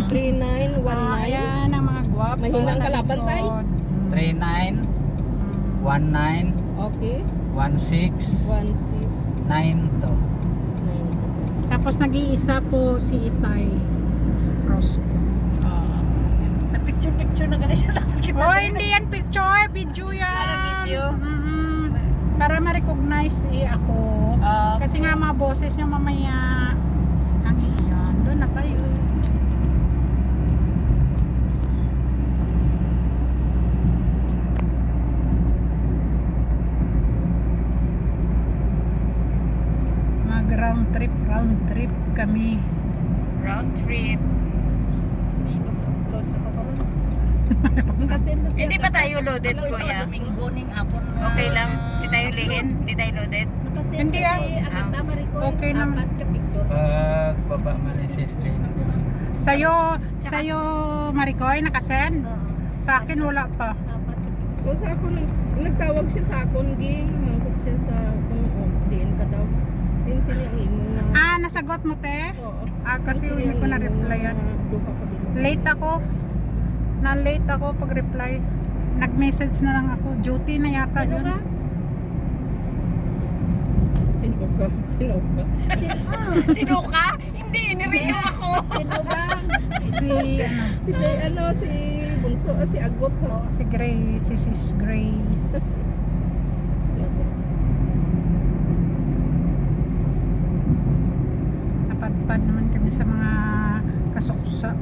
3919. Ayan ang mga guwapo. Mahinang kalaban tayo. 3919 Okay. 16 16. 92. Tapos nag-iisa po si Itay Rosto. Picture na gano'n siya tapos kita. Oh, hindi yan picture, video yan. Para video? Para ma-recognize ako. Kasi nga mga boses niya mamaya ang iyan. Doon na tayo. Round trip kami. Round trip. Kasi Hindi ba tayo loaded, kuya? Domingo ning apon. Okay lang. Hindi tayo lihin. Hindi tayo loaded. Hindi okay naman. Pagbaba man ni Sisley. Sa'yo Maricoy, nakasend? Sa akin wala pa. So sa ako, nagtawag siya sa akon, ging. Mangkot siya sa kung diin ka daw. Din sila ang imo nga. Nasagot mo te? Oo. Kasi hindi ko na-reply yan. Late ako. Na-late ako pag-reply. Nag-message na lang ako. Duty na yata Sino yun. ka? Sino ka? Hindi, nireview ako. Sino ba? Si Si Bunso, si Agot ho. si Grace, si Sis Grace. Si Agot. Napadpad naman kami sa mga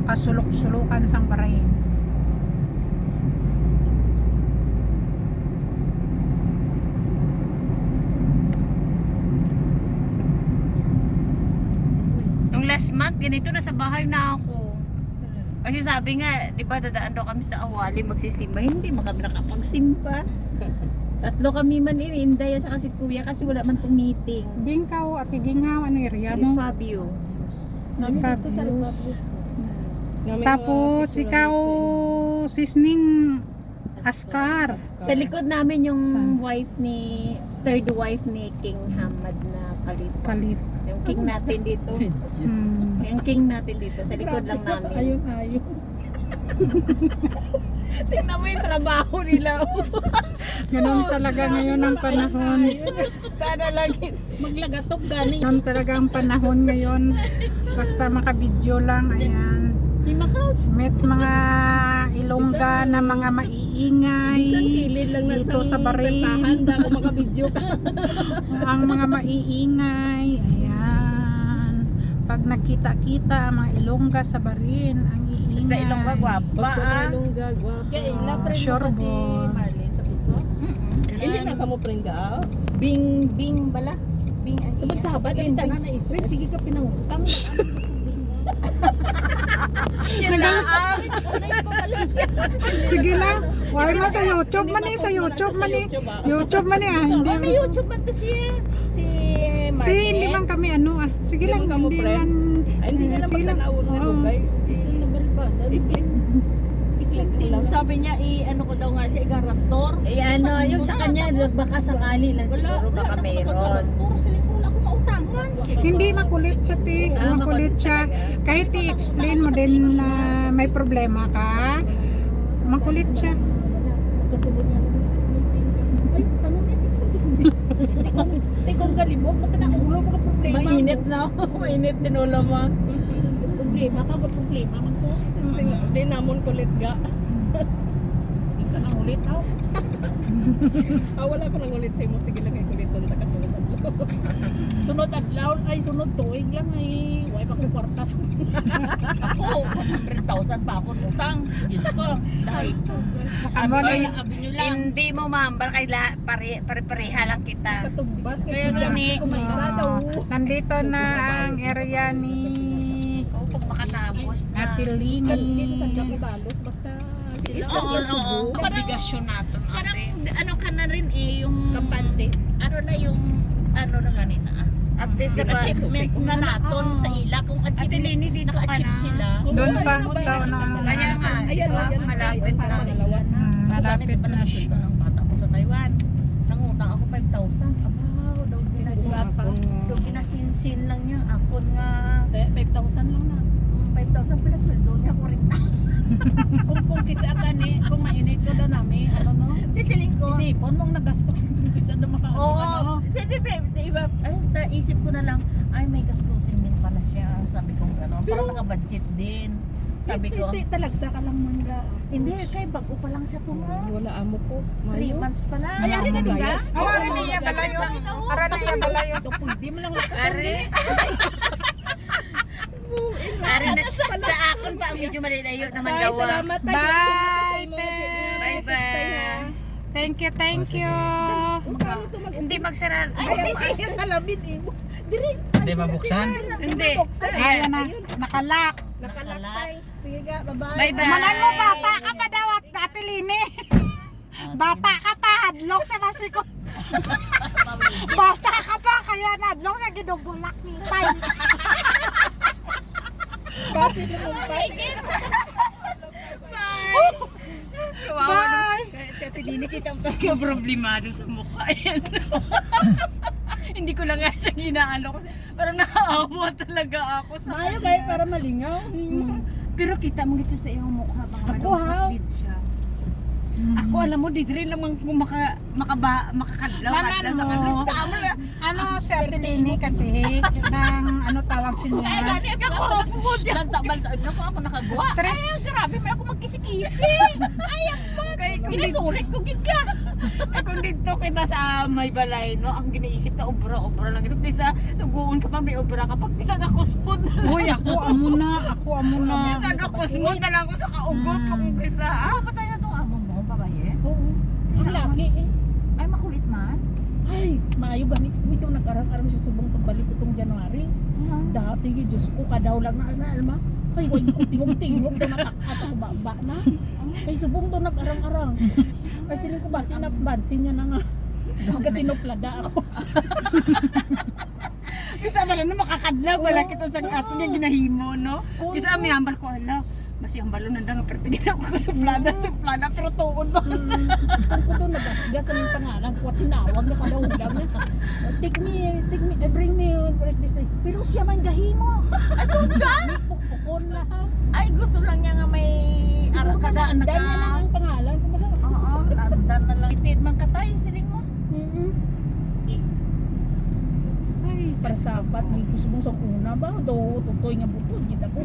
kasulok-sulukan sang Bahrain. Nung last month, ganito nasa bahay na ako. Kasi sabi nga, di ba dadaan daw kami sa Awali magsisimba. Hindi man kami nakapagsimba. Tatlo kami man ininday sa kasi kuya kasi wala man tong meeting. Ginkaw at gingaw ano area mo? Fabio. Fabulous. Tapos ikaw sisning Askar. Sa likod namin yung Saan? third wife ni King Hamad na Khalifa. Kalit. Yung king natin dito. Yung king natin dito. Sa likod lang namin. Ayun. Tingnan mo yung trabaho nila. Ganun talaga ngayon ang panahon. Sana lagi. Maglagatok gani. Ganun talaga ang panahon ngayon. Basta makabidyo lang, ayan. Himakas. Met mga Ilongga na mga maiingay Isang kilid lang na dito sa Bahrain. Handa ko makabidyo. Ang mga maiingay, ayan. Pag nagkita-kita ang mga Ilongga sa Bahrain, ang iingay. Basta Ilongga gwapa. Basta Ilongga gwapa. Kaya ila friend sure mo kasi bon. Marlene sa Facebook. Hindi na ka mo friend ka. Bing bala. Bing ang Sabad sa habad din tanan na ifriend sige ka pinangutang. Sige lang. Wala mo sa YouTube man sa YouTube man YouTube man hindi. May YouTube man to siya. Si Hindi man kami Sige lang, hindi man. Ay, hindi na Sige lang. napagtanawag na Oo. lugay. Isang na balibadan. Islang lang. sabi niya ano ko daw nga siya igaraptor. Yung sa kanya baka sakali lang siguro baka meron. Puro sa likod ako mautangan. Hindi makulit siya, te. Makulit siya. Kahit i-explain mo din na may problema ka, makulit siya. Kasunod niya. Ay, tanong niya. Tikong galibog, mata na ulo mga problema. Mainit na. Mainit din ulo mo. Problema ka ba problema man ko? Hindi namon kulit ga. Hindi ka nang ulit ako. Wala ko nang ulit sa imo. Sige lang kay kulit doon ta kasunod adlaw. Sunod adlaw ay sunod tuig lang ay way pa ko kwarta. Ako 100,000 pa ako utang. Diyos ko. Dahil Hindi mo maambal kay pare-pareha lang kita. katumbas Kaya gani. kumaisa daw. Nandito na ang area ni Pag makatapos na. Ate Dito Lini. sa Jakibalos basta sila Oo. Obligasyon natin. Parang ano ka na rin yung kampante. ano na yung ano na kanina. At least Yung achievement na naton sa ila kung achievement naka-achieve sila. Doon pa sa ano. Kaya nga, Ayan, malapit na. Malapit na siya. Ng bata ko sa Taiwan. Nangutang ako 5,000. Abaw, daw ginasinsin lang niya. Akon nga. 5,000 lang na. 5,000 pala sweldo niya, 40. Kung kisa ka ni, kung mainit ko daw namin, ano no? Di siling ko. Isipon mong nagasto kung kisa daw makaano Oo. ka no? Siyempre, diba, ay, naisip ko na lang, ay may gastusin din pala siya. Sabi ko gano'n. Parang naka-budget din. Sabi ko, Talagsa ka lang man ga. hindi, kay bago pa lang siya tumo. Wala amo ko. 3 months pa lang. Ay, ari na din ka? Oh, ara na iya balayo. Ara na iya balayo. Pwede mo lang Ari. Ari na, sa akin pa ang medyo malalayo naman Bye, gawa. salamat. Bye, Bye-bye. Thank you. Hindi magsara. Ay, sa labid eh. Direk. Hindi mabuksan? Hindi. Ayan na, nakalak. Nakalaktay. Sige ga, bye-bye. Bye-bye. Manan mo, bata ka pa daw at Ate Lini. Bata ka pa, hadlok sa masiko. Bata ka pa, kaya nadlok na ginugulak ni time. Kasi naman pa. Bye! Kaya pinili kita ang problemado sa mukha yan. Hindi ko lang nga siya ginaano kasi parang naaawa talaga ako sa Mayo kayo para malingaw. Pero kita mo gito sa iyong mukha mga Ako, ha? siya. Ako alam mo, di rin naman kung makakadlaw Manan mo. sa amo na. Ano si Ate Lini kasi, ng ano tawag si niya? Ako husband yan. Nagtabal sa inyo ko ako nakagawa. Stress. Grabe mo ako magkisi-kisi. Ay, ako. Inasulit ko gitya. Ay, kung dito kita sa may balay, no, ang ginaisip na obra-obra lang. Kung sa suguon ka pa, may obra ka pa. Isang akuspod. Uy, ako amo na. Isang akuspod na lang ako sa kaugot. Kung isa, patay na itong amo mo, babae. Oo. Ang laki eh. Ay, makulit man. Ay, maayo ganit. Ito nag-arang-arang sa subong pagbalik ko tong January. Dati, Diyos ko, kadaw lang na alma. Ay, wala ko tingog-tingog daw natakot ako baba na. Ay, subong to nag-arang-arang. Ay, siling ko ba, sinapbansin niya na nga. Kasi nuplada ako. Bisa pala no makakadlaw wala kita sa ato nga ginahimo no. Bisa ami hambal ko ala. Basi hambal na nga pero tingin ako sa plana pero tuon ba. Ang ko to nagasgas sa mga pangalan ko at tinawag na kadaulang niya. Take me, bring me this nice. Pero siya man gahimo. Ato ka? Pukpukon lahat. Ay gusto lang niya nga may Siguro ka kada naandan niya na ang pangalan ko ba? Oo, naandan na lang. Itid man katay siling mo. Ay, Para sabat, may kusubong sa una ba? Do, tutoy nga butod, kita ko.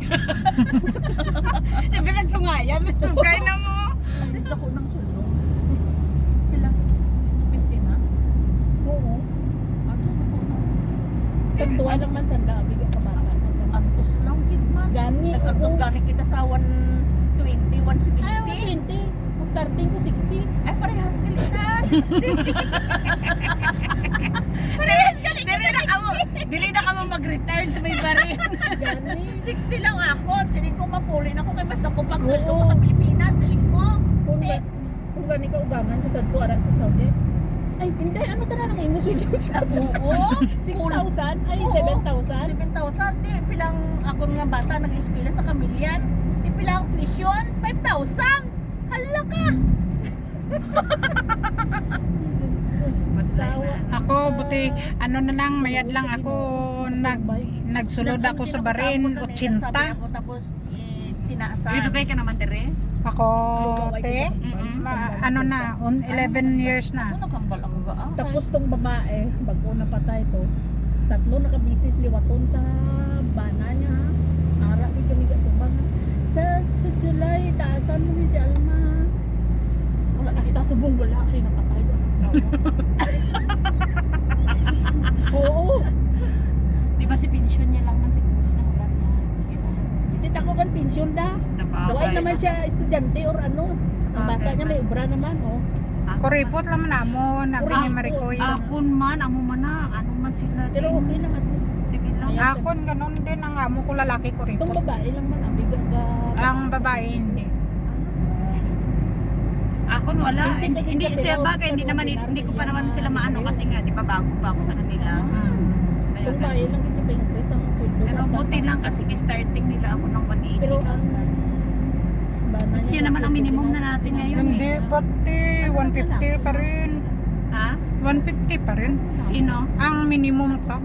sabi nagsungayan. Kaya na mo. At least ako ng sulong. Pila? 50 na? Oo. Ato na po na. Tagduwa lang man sanda, bigyan ka bata. Antos lang kid man. Gani, Nag-antos oo. gani kita sa 120, 170. Ay, 120. Starting ko 60. Ay, parehas ka na. 60. Parehas ka Dili na ka mo mag-retire sa may barin. Gani. 60 lang ako. Siling ko mapulin ako kay mas napupag sweldo ko sa Pilipinas. Siling ko. Kung gani ka ugaman ko sa tuwara sa Saudi. Ay, hindi. Ano tara na kayo mo sweldo dyan? Oo. 6,000? Ay, Oo. 7,000? 7,000. Di pilang ako nga bata nag-eskwela sa Camilian. Di pilang tuition. 5,000. Hala ka. Ako, buti, ano na lang, mayad lang ako, nagsulod ako sa barin, 80. Ako tapos tinaasan. kayo ka naman dire? Ako, te, ano na, 11 years na. Ano nakambal ang gaan? Tapos tong babae, bago na patay to, 3 nakabisis liwaton sa bana niya ha. Ara ni kami gatubang. Sa July, taasan mo ni si Alma. Wala Hasta subong wala kayo napatay ko ang asawa. Oo. Di ba si pension niya lang man siguro ng ulan niya? Hindi na ko man pension da. Sa Daway naman siya estudyante or ano. Ang bata niya may ubra naman oh. Kuripot lang namon, nabi ni Maricoy. Akon man, amo man na, ano man sila din. Pero okay lang at least. Sige lang. Akon, ganun din ang amo ko lalaki Itong kuripot. babae lang man ang bigat ka. Ang babae, hindi. Akon wala. Minsan naging Hindi kasi siya ako bagay, sa hindi naman webinar hindi ko sa pa naman iya sila maano na- kasi nga di ba bago pa ako sa kanila. Kaya Itong babae lang dito pa increase ang sweldo. pero basta- buti lang kasi starting nila ako ng 180. Pero ang bana Kasi niya yan naman ang sweldo minimum niya, na natin ngayon. Hindi, pati 150 pa rin. Ha? 150 pa rin. Sino? Ang minimum to.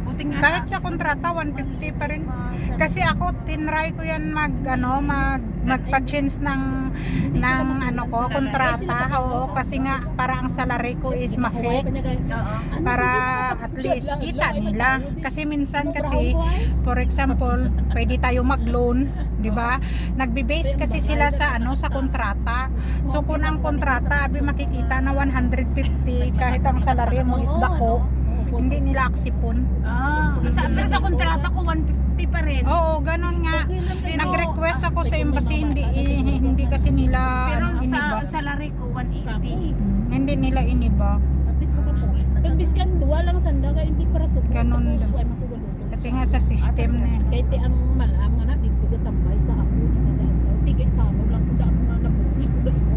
Buti nga Kahit sa kontrata, 150 pa rin. Kasi ako, tinry ko yan magpa-change ng kontrata. Oo, kasi nga, para ang salary ko is ma-fix. Oo. Para at least kita nila. Kasi minsan kasi, for example, pwede tayo mag-loan, di ba? Nagbe-base kasi sila sa sa kontrata. So kung ang kontrata, abi makikita na 150 kahit ang salary mo is dako, hindi nila aksipon. Pero sa kontrata ko 150 pa rin. Oo, ganun nga. Nag-request ako sa embassy, hindi kasi nila Pero iniba. sa salary ko 180. Hindi nila iniba. At least makapulit. Pag biskan duwa lang sanda ka hindi para support. Ganun Tapos, daw. ay makuguluto. Kasi nga sa system na eh. Kahit ang malam nga na dito ko tambay sa ako nagadaw. Tigay sa ako lang ko daan mga nabuli ko daan ko.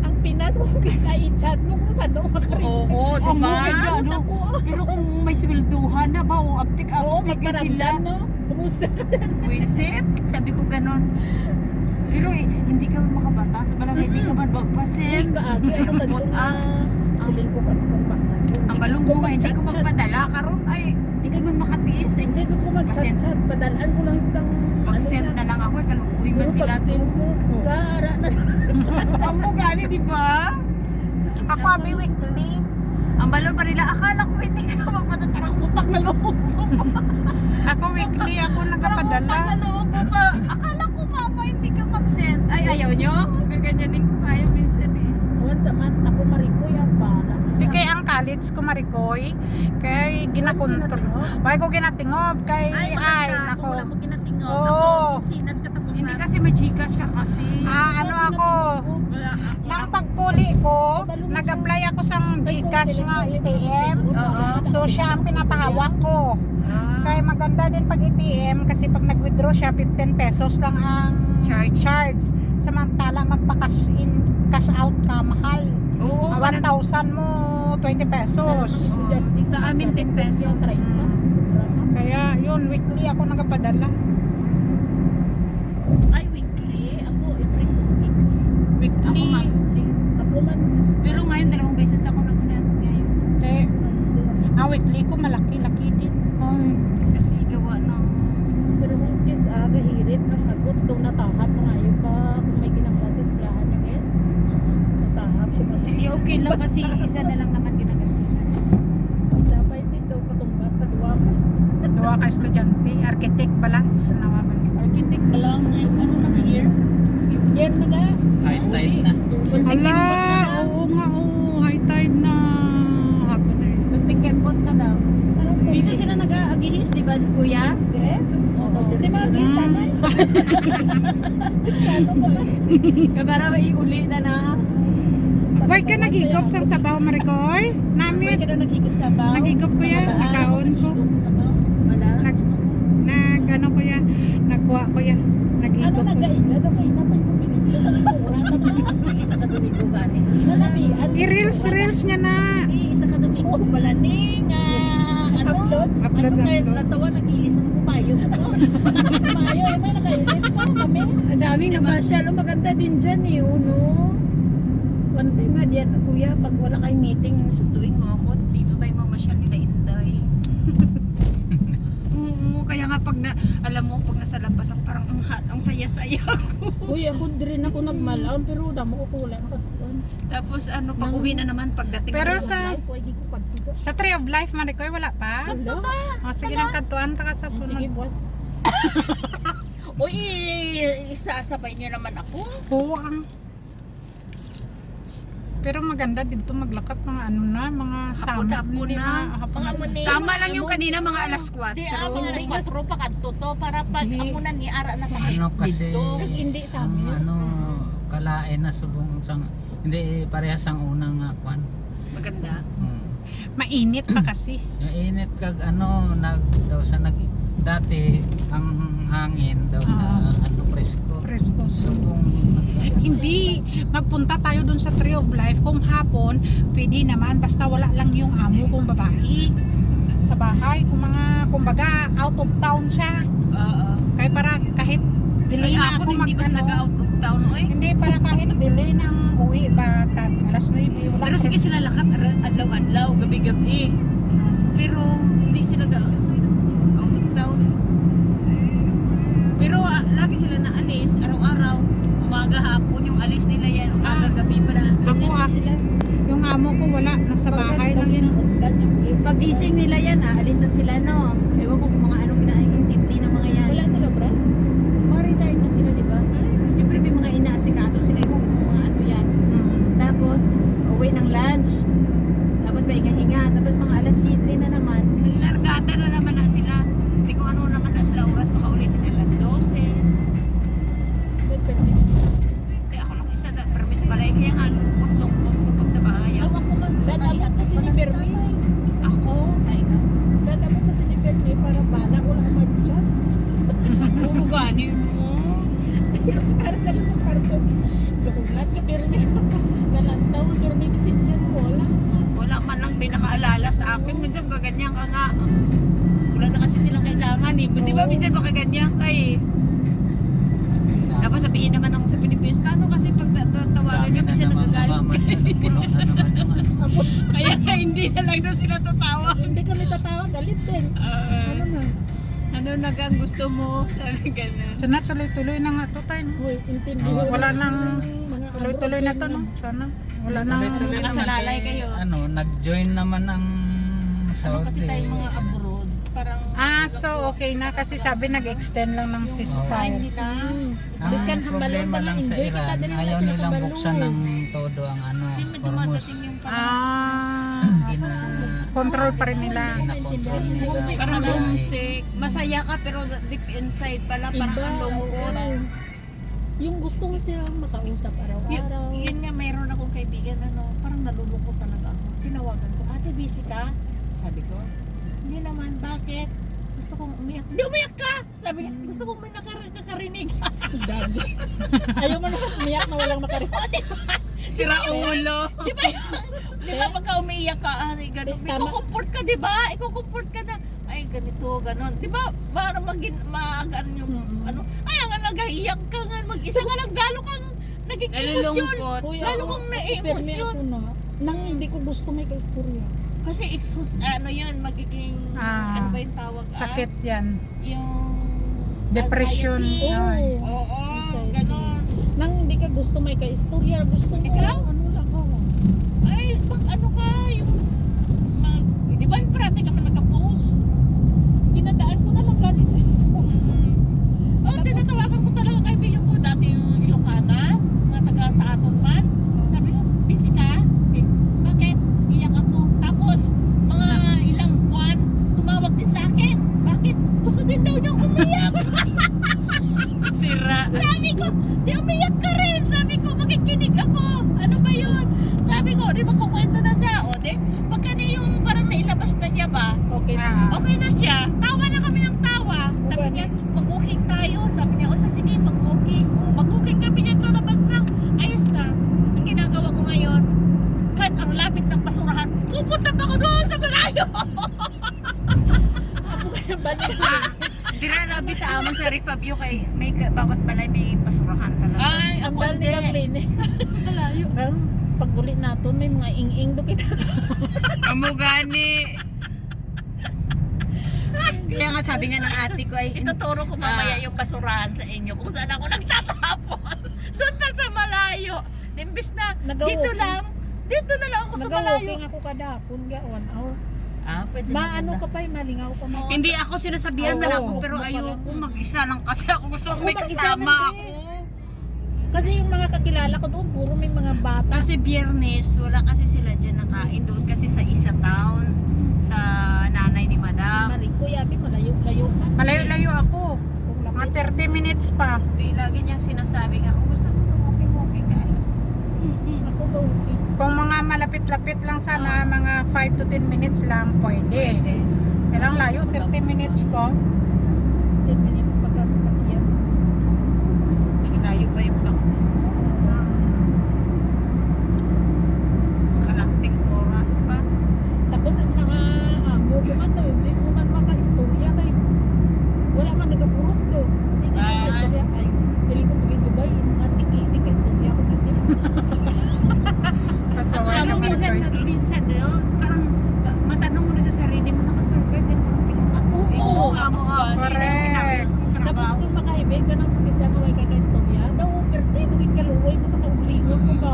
Ang Pinas mo kaya-chat mo kung saan ako makarito. Oo, Ang diba? bukid na, ano? Pero kung may swelduhan na ba, o aptik Oo, sila. magparamdam no. Kumusta? Buisit. Sabi ko ganon. Pero hindi ka makabatas. Malang hindi ka man magpasin. Kaagi ano sa Put doon. Silin ko kami kung bata. Ang balong mo hindi ko magpadala karon ay hindi ka man makatiis eh. Hindi ko mag-chat-chat. Padalaan ko lang isang Mag-send na lang ako, kalukuy man sila. Pag-send ko. Kara na. Ang mugani, di ba? Ako abi weekly. Ang balong pa nila, akala ko hindi ka magpadala. Parang utak na loob mo Ako weekly, ako Parang nagapadala. utak na loob mo pa. Akala ko mama hindi ka mag-send. Ay ayaw nyo? Gaganyanin ko kayo minsan eh. Once a month ako marikoy ang para. Di kay ang college ko marikoy, kay ginakontrol. Why ko ginatingob kay ay nako. Wala mo ginatingog. Oo. Ako, sinats katapusan. Hindi kasi may Gcash ka kasi. Ano ako, Wala. nang pagpuli ko, nag-apply ako sa Gcash nga ATM. Oo. So siya ang pinapahawak ko. Kaya maganda din pag ATM kasi pag nag-withdraw siya 15 pesos lang ang charge. Samantala magpa-cash in, cash out ka mahal. Oo. 1,000 mo 20 pesos. Sa amin 10 pesos. Kaya yun, weekly ako nagapadala. Ay, weekly. Ako, every 2 weeks. Ako Weekly. monthly. Ako man. Pero ngayon, 2 beses ako nag-send ngayon. Eh, weekly ko malaki-laki din. Ay. Kasi gawa ng... Pero kung kis gahirit ang agot daw natahap mga ayaw pa kung may kinanglan sa eskwelahan niya ngayon. Natahap siya pa. Hindi, okay lang kasi isa na lang naman ginagastusan. Isa pa hindi daw katumbas kaduwa ko. Duwa ka estudyante, architect pala. Nawaman. Architect ka lang. Ay, ano na year? Year na ga? High tide na. Hala, oo nga, high tide na. Hapon na eh. Nagtikempot na daw. Dito sila nag-aagihis, di ba, kuya? Eh? Hindi mag-agis tanay. Para maiuli na na. Why ka nagigop sa sabaw, Marikoy? May Namit, ka daw nagigip sa baw. nagigop ko yan, nakaon ko. Ano ko yan, nagkuha ko yan, Ano nagigop ko. nagaina? Daw kayo na may pupinidyo sa natsura. Isa ka dumigo gani. Nalabian. I-reels niya na. Isa ka dumigo pala ni nga... Upload. Upload. Natawa, nag-ilis ng papayo. Mayo, may nakailis pa kami. Ang daming namasyal. Oh, maganda din dyan eh, no? One time nga diyan, kuya, pag wala kayong meeting, sunduin mo ako. Dito tayo mamasyal nila Inday. Oo, kaya nga pag alam mo, pag nasa labas, ang parang ang saya-saya ko. Uy, ako din ako nagmalaon pero damo ko kulang ka. Tapos ano, pag uwi na naman, pagdating Pero na sa Pwede ko pagtiga. sa Tree of Life, Marikoy, wala pa? O, sige lang, kantuan ta ka sa Sige, sunod. boss. Uy, isasabay niyo naman ako. Oo, pero maganda dito maglakat mga ano na, mga summit. Hapon-hapon Hindi, na. mga hapon-hapon. Tama lang yung kanina mga alas 4. Di amin alas 4 pa kadto to para pag amunan ni ara na kami. Ano kasi, Hindi sa ang amin. ano, kalain na subong sang, hindi parehas ang unang kwan. maganda. Mainit pa kasi. Yung init kag ano, daw sa dati ang hangin daw sa ano presko. Presko. Subong Hindi, magpunta tayo dun sa Tree of Life. Kung hapon, pwede naman. Basta wala lang yung amo kung babae sa bahay. Kung mga, kumbaga, out of town siya. Oo. Kaya para kahit delay Ay, na ako ako din Hindi ba sila out of town, oy? Hindi, para kahit delay ng uwi ba, alas 9, wala. Pero sige sila lakat adlaw-adlaw, gabi-gabi. Pero hindi sila out of town. Pero lagi sila naalis, araw-araw. Umaga, hapon, yung alis nila yan. Umaga, gabi pala. Ako yung amo ko wala, nasa bahay lang yan. Pagising nila yan, aalis na sila, no? Ewan ko kung mga anong pinaintindi ng mga yan. Wala sila, bro? Ma-retire na sila, di ba? Siyempre may mga inaasikaso sila, ewan ko kung mga ano yan. Tapos, uwi ng lunch. Tapos pahinga-hinga. Tapos mga alas 7 na naman. Largata na naman na sila. Hindi ko ano naman na sila oras makaulit na sila alas 12. Eh ako lang isa na permis pala. Kaya nga lungkot-lungkot ko pag sa bahay. Ako man, dadamot kasi ni Bernie. Ako? Ay, Dadamot kasi ni Bernie para bala, wala mag-chat. uganin mo. Para na lang sa karton. Gakulat ka Bernie. Nalantaw ang Bernie messenger mo. Wala man lang binakaalala sa akin. Minsan kaganyan ka nga. Wala na kasi silang kailangan eh. Di ba minsan makaganyan ka eh. Tapos sabihin naman ng sa Pilipinas, paano kasi pag tawagan Dami ka, na minsan naman nagagalit. namamasyal. Puno na naman yung ano. Kaya nga hindi na lang daw sila tatawa. Hindi kami tatawa, galit din. Ano na? Ano na gang gusto mo? Sabi ganun. Sana tuloy-tuloy na nga to tayo. Uy, intindi Oh, mo. wala nang mga tuloy-tuloy na to, no? Sana. Wala nang Tuloy-tuloy naman Nakasalalay eh, kayo. ano, nag-join naman ang Ano kasi Saudi. tayo mga abroad, parang so okay na kasi sabi nag-extend lang ng ceasefire. hindi na. Ang Biskan hambalan problema ka lang na, sa enjoy kita, Iran, dali na ayaw sila nilang kabalo. buksan ng todo ang ano, Hindi mo Hormuz. dumadating yung parang Control pa rin nila. Gina-control nila. homesick, parang Kaya, homesick. Masaya ka pero deep inside pala parang ang lungkot. Yung gusto mo silang makausap araw-araw. Yun nga, mayroon akong kaibigan, parang nalulungkot talaga ako. Tinawagan ko, ate, busy ka? Sabi ko, hindi naman, bakit? Gusto kong umiyak. Hindi umiyak ka! Sabi niya, gusto kong may nakakarinig. Dagi. Ayaw mo naman umiyak na walang makarinig. Sira ulo. Di ba pagka umiiyak ka, ay ganun, Tama. iko-comfort ka, di ba? Iko-comfort ka na, ay ganito, ganon. Di ba, para mag-ano yung, ano, ay ang nag-iyak ka nga, mag-isa nga lang, lalo kang naging emosyon. Lalo kang na-emosyon. Nang hindi ko gusto may kaistorya. Kasi ano yun, magiging, ano ba yung tawag? Sakit yan. Yung Depression. anxiety. Oo. Oo, ganon. Nang hindi ka gusto may kaistorya, gusto mo, Ikaw? ano lang ako. Ay, pag ano ka, yung, di ba yung parati ka man nagka-post? Dinadaan ko na lang gani sa iyo. Oh, tinatawagan ko talaga kaibigan ko dati yung Ilocana, na taga sa aton man. Sabi ko, busy ka? Eh, bakit? Iyak ako. Tapos, mga ilang buwan, tumawag din sa akin. Bakit? Gusto din daw niyang umiyak. Sira. Sabi ko, di umiyak ka rin. Sabi ko, makikinig ako. Ano ba yun? Sabi ko, di ba kukwento na siya? O, di, pagka na yung parang nailabas na niya ba? Okay na. Okay na siya. Tawa na kami ng tawa. Sabi niya, mag-walking tayo. Sabi niya, o sige, mag-walking. O, mag-walking kami dyan sa labas lang. Ayos na. Ang ginagawa ko ngayon, kahit ang lapit ng basurahan, pupunta pa ako doon sa malayo. Dirarabi sa amon sa Fabio kay may bawat balay may basurahan talaga. Ay, Ang dal nilang rin eh. Malayo. Pero pag ulit natin, may mga ing-ing do kita. Amo gani. Kaya nga sabi nga ng ate ko ay ituturo ko mamaya yung basurahan sa inyo kung saan ako nagtatapon. Doon na sa malayo. Imbis na dito na lang ako sa malayo. Nag-walking ako kada hapon ga 1 hour. Ah, pwede Maano ka pa, malingaw ka mo. Hindi ako sinasabihan Oo. na ako pero ayoko mag-isa lang kasi ako gusto ko may mag-isa kasama man ako. din. Kasi yung mga kakilala ko doon, puro may mga bata. Kasi Biyernes, wala kasi sila dyan nakain doon kasi sa isa town sa nanay ni Madam. Mariko, yabi, malayo-layo ka. Malayo-layo ako. Kung Mga lapit. 30 minutes pa. Di lagi niyang sinasabing ako gusto ko walking guys. Ako ba okay? Kung mga malapit-lapit lang sana, mga 5 to 10 minutes lang, pwede. Kailang layo, 30 minutes po. 10 minutes pa sa sasakyan. Layo pa yung bakit mo. Makalanting oras pa. Tapos ang mga amo ko man daw, hindi ko man maka-istorya kay wala man nagapurong do. Hindi sila maka-istorya kay silikot rin Pasaway Ano naman minsan, kayo. minsan, no? Parang matanong mo na sa sarili mo, nakasurvive din ako pinungat mo. Oo, Amo nga, correct. sinakos kong Tapos trabaho. kung makahibig ka ng pagkisa ka, way kakaistorya, daw, perte, dugit kaluoy mo sa kaubligon mo ba?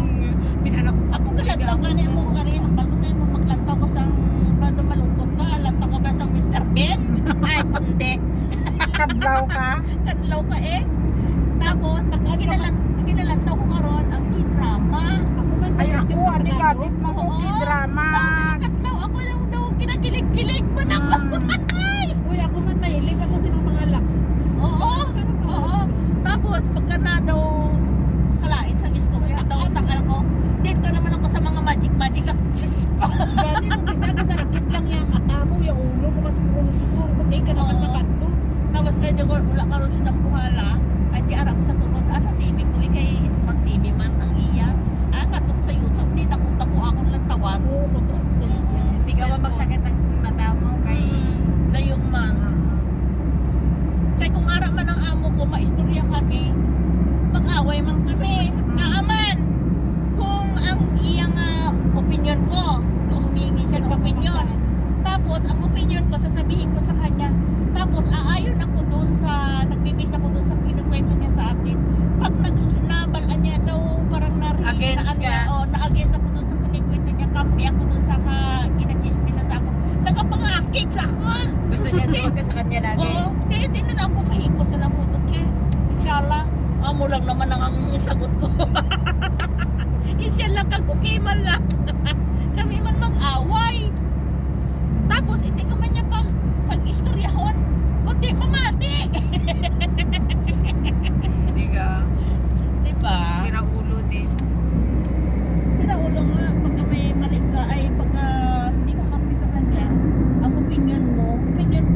Pinanak Ako galantaw gani mo gani ang bago sa mo maglantaw ko sang bado malungkot ka, lantaw ko ka sang Mr. Ben. Ay kundi Kadlaw ka. kadlaw ka eh. Tapos ginalantaw ko karon ang K-drama. Ako man sa Ay ako, YouTube, adi Tagalog. gadit mo ko drama. Tapos kadlaw ako lang daw kinakilig-kilig mo na ko. Uy, ako man mahilig ako silang mga lak. Oo. Oo. Tapos pagka na daw kalain sa istorya daw takal ko. Dito naman ako sa mga magic. Gani kung isa ka sa rakit lang yung amo, yung ulo mo kasi siguro kung di ka naman Oo. makanto. Tapos kaya ko wala karon siya ng buhala. Ay di ara ko sa sunod sa TV ko kay smart TV man ang iya. Katok sa YouTube di dako ako lang tawan. Oo, totoo sa Hindi ka ba magsakit ang mata mo kay... Layo man. Kaya kung ara man ang amo ko maistorya kami, mag-away man kami. Naaman. Kung ang iyang opinion ko, humingi siya ng opinion. Tapos ang opinion ko sasabihin ko sa kanya. Tapos aayon ako doon sa nagbibisa ko doon sa kinukwento niya sa akin. Pag nabalaan niya daw parang Against ka? na-against ako doon sa kinukwento niya. Kampi ako doon sa kinachismisa sa ako. Nagapangakik sa akin. Gusto niya doon ka sa kanya lagi. Oo, di na lang ako mahipos na lang mo. Okay, inshallah. Amo lang naman ang sagot ko. Inshallah kag okay man lang. Kami man mag-away. Tapos hindi ka man niya pag-istoryahon. Kundi mamati. Hindi ka Diba? sira ulo din. Sira ulo nga. Pagka may mali ka, ay pagka hindi ka kampi sa kanya, ang opinion ko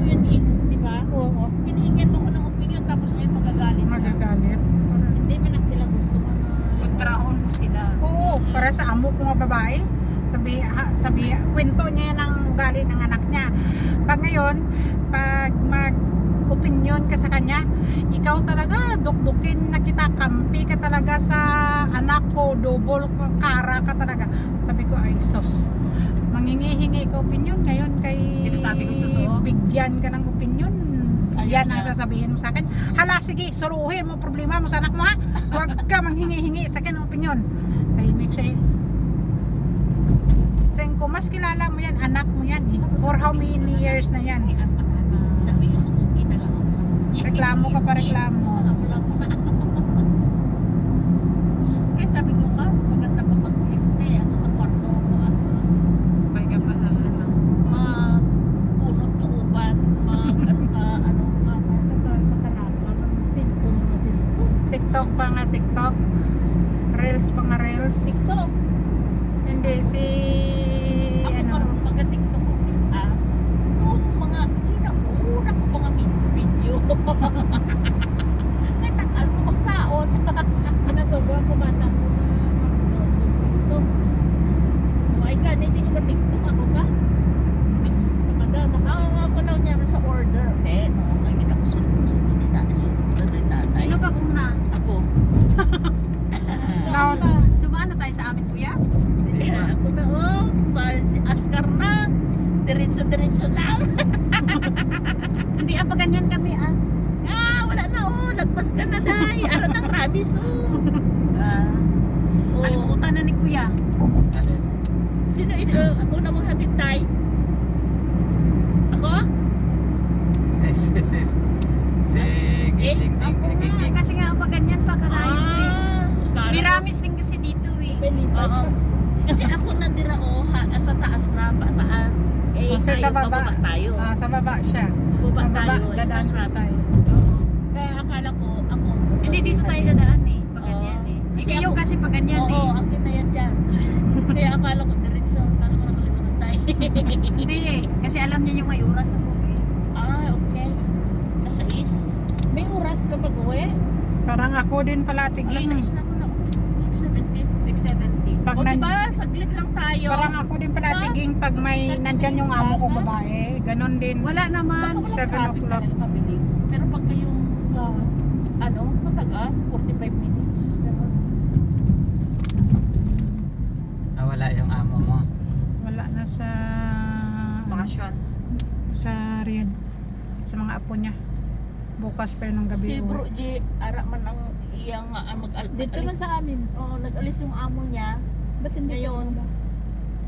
yun eh. Diba? Oo. Hinihingan mo ko ng opinion tapos ngayon magagalit ka. Magagalit. Hindi man lang sila gusto mga... Kontrahon mo sila. Oo, para sa amo ko nga babae. Sabi, kwento niya ng ugali ng anak niya. Pag ngayon, pag mag-opinion ka sa kanya, ikaw talaga, dukdukin na kita, kampi ka talaga sa anak ko, double kara ka talaga. Sabi ko, ay sus, mangingi-hingi ka opinion ngayon kay Sinasabi kong totoo. bigyan ka ng opinion. Ayan Yan ang niya. sasabihin mo sa akin. Hala, sige, suluhin mo problema mo sa anak mo ha. Huwag ka manghingi-hingi sa akin ng opinion. Tahimik siya eh. Sengko, mas kilala mo yan, anak mo yan eh. For how many years na yan? Sabi ko, okay na lang ako. Reklamo ka pa reklamo. Kaya sabi ko, mas maganda pa mag-stay ako sa kwarto ko at May ka pa mag-punot tuuban, TikTok pa nga TikTok. Reels pa nga Reels. TikTok. Hindi si Ako ano. karon mag-TikTok ko isa. Itong mga, sino una ko pa nga video. Kaya takal ko magsaot. Pinasugo ako bata ko na mag-TikTok. Ay gani, hindi nyo ka-TikTok ako ba? Ako daw niya sa order. Kaya kita ko sunod ni tatay. Sunod ni tatay. Sino ba una? Ako. Now, Dumaan na tayo sa amin, kuya. Ako na, askar na. Diretso lang. Hindi, pa ganyan kami, Wala na, lagpas ka na, day. Ara ng ramis, Kalimutan na ni kuya. Sino ito? Ako na mong hatid, tay. Ako? Si Giging. Kasi nga, pa ganyan pa kalayo eh. Kala ko- Miramis din kasi dito eh. May lipas Oo. siya. Kasi ako nadira, sa taas na, pataas. Kasi sa tayo, baba. pababa tayo. Sa baba siya. Baba Pababa, tayo. dadaan ang sa ramis. tayo. Kaya akala ko, ako. Hindi, dito tayo dadaan eh. Pa ganyan eh. Kasi Ikaw ako- kasi pa ganyan Oo, eh. akin na yan dyan. Kaya akala ko diretso. Akala ko nakalimutan tayo. Hindi eh. Kasi alam niya yung may oras ako eh. Okay. Nasa is. May oras ka pag-uwi? Parang ako din pala Alas tiging. 6 na ako na. 6:17. 6:70. Pag O nan- diba, saglit lang tayo. Parang ako din pala tiging pag may nandyan yung amo ko babae. Ganon din. Wala naman. Baka walang 7 traffic o'clock. talaga mabilis. Pero pag kayong, matagal, 45 minutes. Ganun. nasa Bakasyon. sa Riyadh sa mga apo niya. Bukas pa yun ng gabi. Si uwi. Bro G, ara man ang iyang Dito man sa amin. Oo, nag-alis yung amo niya. Ba't hindi siya Ngayon, wala?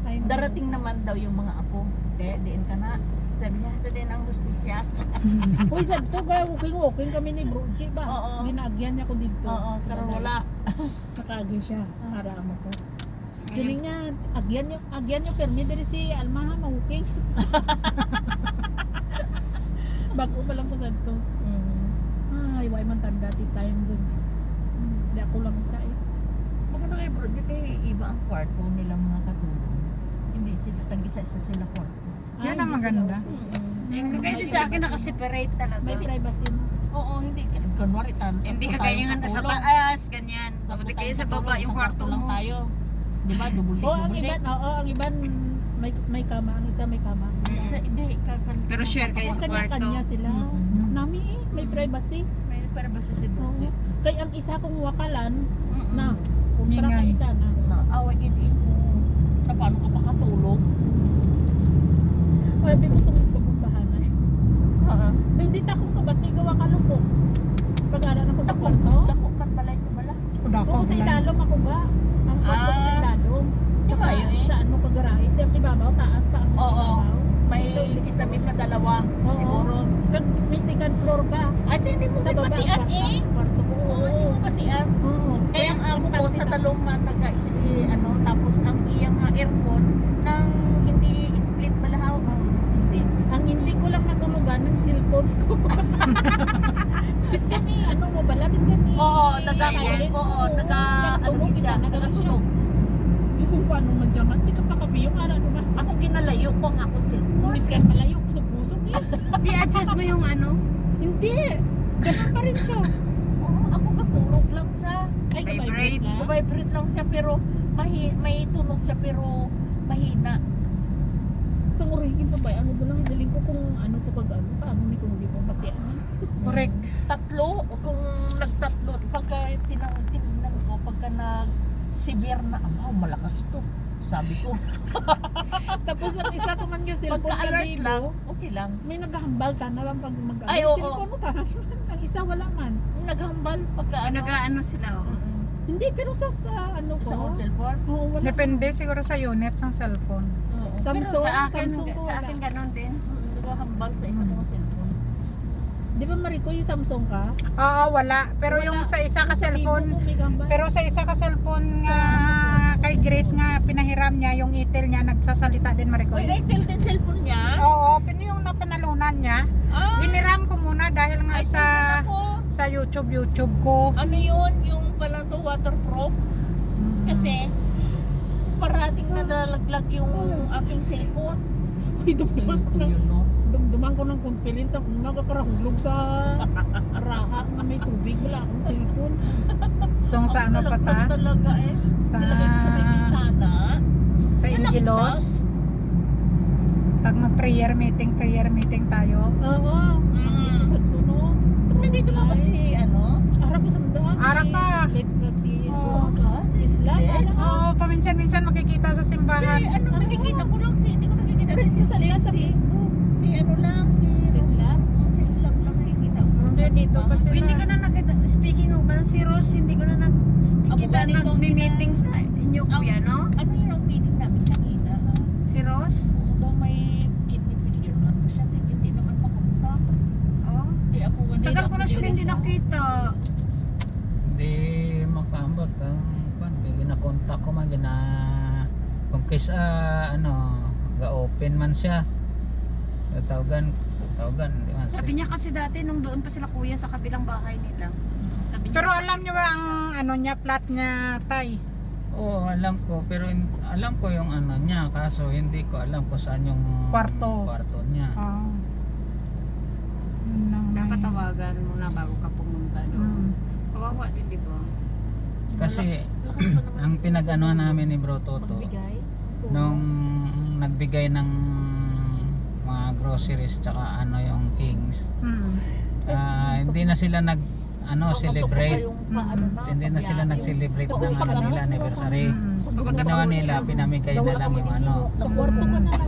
Ay, Darating naman daw yung mga apo. Diin ka na. Sabi niya, sa din ang hustisya. Uy, sad to ga, walking kami ni Bro G ba? Oo. Ginaagyan niya ko dito. Oo, karon wala. Nakagi siya. Para mo ko. Siling niya, agyan niyo permi diri si Alma ha, mahuking. Bago pa lang ko sad to. Ay, why man tanda ti time dun. Di ako lang isa eh. Maganda kay Bro G, kay iba ang kwarto nilang mga katulong. Hindi sila, tag-isa-isa sila kwarto. Yan ang maganda. Kaya sa akin nakaseparate talaga. May privacy mo. Oo, hindi. Kunwari Hindi ka ganyan sa taas, ganyan. Kapag kayo sa baba yung kwarto lang mo. tayo. Di ba? Double Oo, ang double iban, oo, ang iban may kama, ang isa may kama. Hindi, Pero share kayo sa kwarto. Kanya sila. Mm-mm. Nami eh, may privacy. May para ba sa si Bro G? Oo. Kaya ang isa kong wakalan na, Ingay. kumpara ka isa na. Na, away gini. Na paano ka makatulog? Ay, may mutong pagbabahanan. Oo. Hindi ta akong kabati gawa kalupok. Pag-aral ako sa Dako, kwarto. dako kan balay ko bala. Kudako. Oo, sa ilalom ako ba? Ang kwarto ko sa ilalom. Di ba yun eh? Sa ano pag-aray. Ang ibabaw, taas pa ang Oo. ibabaw. May kisame pa dalawa. Oo. Siguro. May second floor pa. Ay, hindi mo Sa baba ang batian eh. kwarto ko. Oo, hindi mo batian. Oo. Kaya ang amo ko sa talong mataga ano, tapos ang iyang aircon nang hindi split balahaw. Hindi. Ang hindi ko lang natulugan ng cellphone ko. Biskan ni, ano mo bala? Biskan ni. Oo, silent. oo, ano din siya, nagatulog. Yung kung paano madyaman, di ka pa kapiyong ara naman. Ako ginalayo ko ang akong cellphone. Biskan malayo ko sa puso niya. I-adjust mo yung ano. Hindi. Ganun pa rin siya. Oo, ako gapurog lang siya. Ay, Vibrate. vibrate lang. Vibrate lang siya pero may tunog siya pero mahina. Sa ngurihin pa ba? Ano ba lang isiling ko kung ano to pag ano? Paano ni kung hindi ko patian? Correct. Tatlo, kung nagtatlo, pagka tinignan ko, pagka nag-severe na, malakas to. Sabi ko, Tapos ang isa ko man yung cellphone pagka-alert na lang, libo, okay lang. may naghahambal ta na lang pag mag-ano. Ay, oo. Cellphone mo ta. Ang isa wala man. Naghambal pagka ano. Nag-ano sila, oh. Hindi, pero sa ano ko. Sa cellphone. Oo, wala. Depende siguro sa unit ng cellphone. Samsung, Sa akin, Samsung ko sa wala. akin ganon din. Naghahambal sa isa kong cellphone. Di ba Mariko yung Samsung ka? Oo, wala. Pero yung sa isa ka cellphone, pero sa isa ka cellphone nga kay Grace nga pinahiram niya, yung itel niya nagsasalita din Uy, Maricoy. na-tell din cellphone niya. Oo, yung napanalunan niya. Ah, Hiniram ko muna dahil nga ay, sa ako. sa YouTube ko. Ano yun? Yung pala to waterproof. Kasi, parating nalalaglag yung aking cellphone. Uy, dumduman ko ng, yun, no? dumduman ko ng confidence ako nakakarahulog sa raha na may tubig. Wala akong cellphone. Tong sa ano pa ta? Nalaglag talaga eh. Sa Nalagay ko sa may bintana. sa Angelos. Pag mag-prayer meeting tayo. Oo. Mm. Sa tuno. Nandito lang kasi, ano? Harap ko sa mga. Harap pa. Let's si Oo, si Sisla. Sleds. Oo, paminsan-minsan makikita sa Si, simbahan. ano, nakikita ko lang si, hindi ko nakikita si Sleds. sa Facebook. Si ano lang, si Sisla? Si Slab lang nakikita ko. Hindi, dito pa sila. Hindi ko na nakita, speaking of, parang si Rose, hindi ko na nakita Abo, ganito, nag-meeting sa inyo kuya, no? Ano yun ang meeting namin kanina? Si Rose? Daw may kidney failure na siya, hindi naman makunta. Oh. Hindi ako Tagal ko na siya hindi nakita. Hindi makaambot ang ginakontak ko man kung kaysa ano ga-open man siya. Tawagan di man siya. Sabi niya kasi dati nung doon pa sila kuya sa kabilang bahay nila. Sabi niya, Pero alam niyo ba ang ano niya, plat niya, Tay? Oo, alam ko pero alam ko yung ano niya kaso hindi ko alam kung saan yung Kwarto. niya. Oo. Yun lang na dapat yun. tawagan muna bago ka pumunta doon. Kawawa din, di ba? Kasi Lakas pa naman. ang pinag-ano namin ni Bro Toto Magbigay. nung nagbigay ng mga groceries tsaka ano yung Kings, Mm. hindi na sila celebrate. Ano Hindi na sila nag-celebrate ng ano nila anniversary. Ang ginawa nila, pinamigay na lang yung ano. Sa kwarto ka na lang.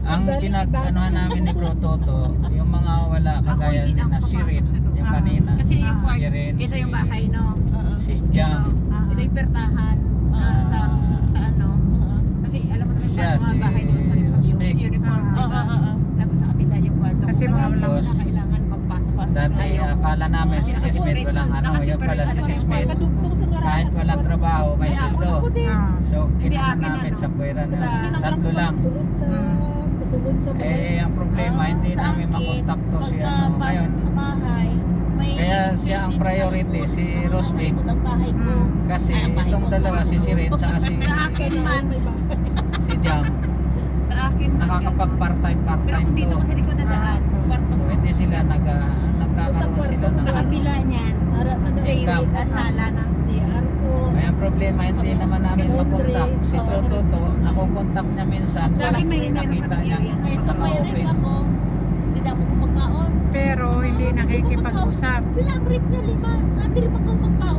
Ang pinag-anuhan namin ni Bro Toto, yung mga wala kagaya hindi na na ako si Rin, papasok sa yung kanina. Kasi yung Si kwarto, Rin, ito yung bahay, no? si Jam, Ito yung pertahan sa ano. Kasi alam mo naman Siya, yung mga bahay doon sa si Rosmic. uniform, di ba? Tapos sa kabila yung kwarto. Kasi Kung mga alam mo Tapos, na kailangan magpasok dati tayo. akala namin si Sis Smith walang ano, yun pala si Sis Smith. Kadugtong sa garage. Kahit walang trabaho, may sweldo. So, Hindi, kinuha akin namin ano. sa puwera na Sa- tatlo lang. Sulod sa kasulod sa Eh, ang problema, hindi namin makontakto si ano ngayon. Sa bahay, may Kaya space siya ang dito priority, sa si likod. Rosmic. Sa likod ang bahay ko. Kasi itong dalawa, si Siren saka si, Sa akin man, si Jam, sa akin man. nakakapag part-time Pero kung dito to. kasi likod na daan, kwarto So, ko. hindi sila nagkakaroon sila ng Sa ano. kabila niyan, Harap na dahil Ikaw. sala na. CR ko. Kaya ang problema, hindi naman namin makontak. Si Bro Toto, nakukontak niya minsan Sa pag akin may meron nakita kami niya area. Ito may rip naka-open. ako. Hindi na ako pagkaon. Pero hindi nakikipag-usap. Bilang rip na 5. Hindi rin ako magkaon.